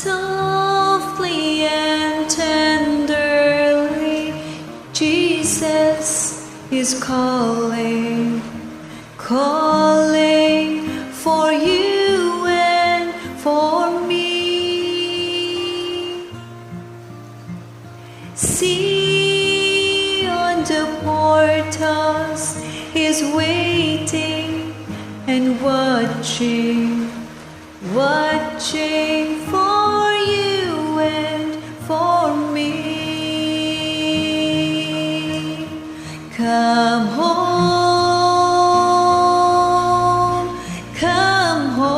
Softly and tenderly, Jesus is calling, calling for you and for me. See on the portals, He's waiting and watching, watching for you and for me. Come home, come home,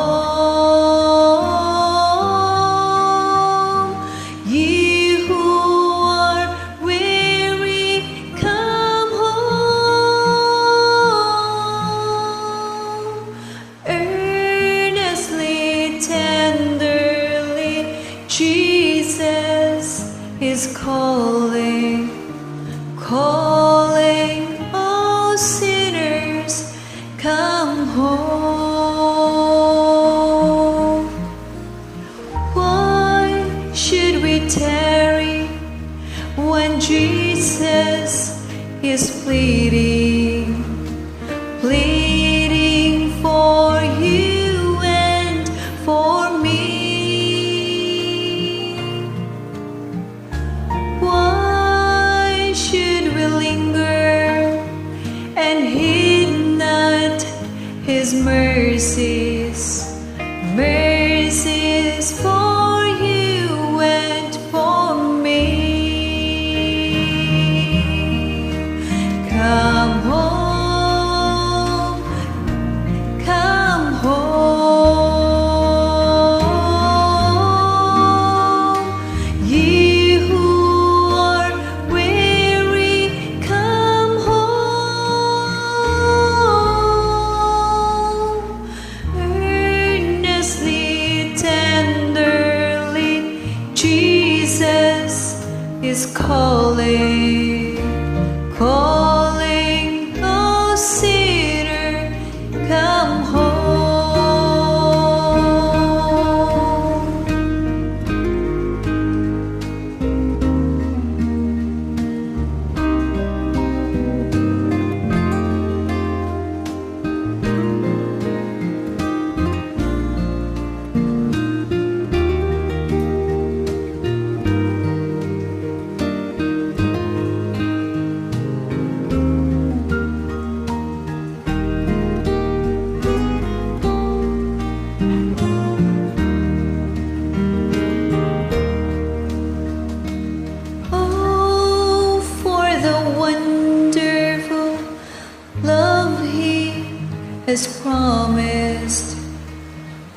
ye who are weary, come home. Earnestly, tenderly, Jesus is calling, calling all sinners, come home. Why should we tarry when Jesus is pleading, pleading for you and for me? Why should we linger and heed not His mercies, mercies for you and for me? Come home, come home, ye who are weary, come home. Earnestly, tenderly, Jesus is calling, calling all sinner, come home. Oh, for the wonderful love He has promised,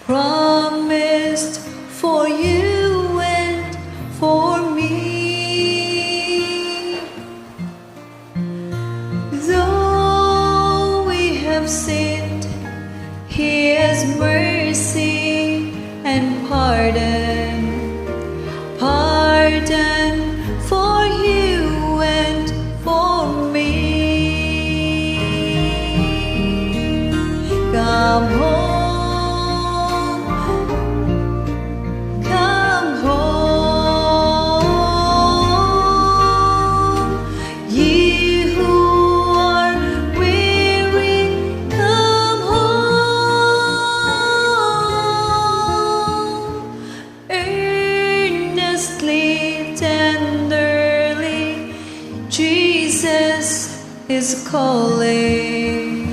promised for you and for me. Though we have sinned, He has mercy and pardon, pardon for you and for me. Come home, come home, ye who are weary, come home. Earnestly, tenderly, Jesus is calling,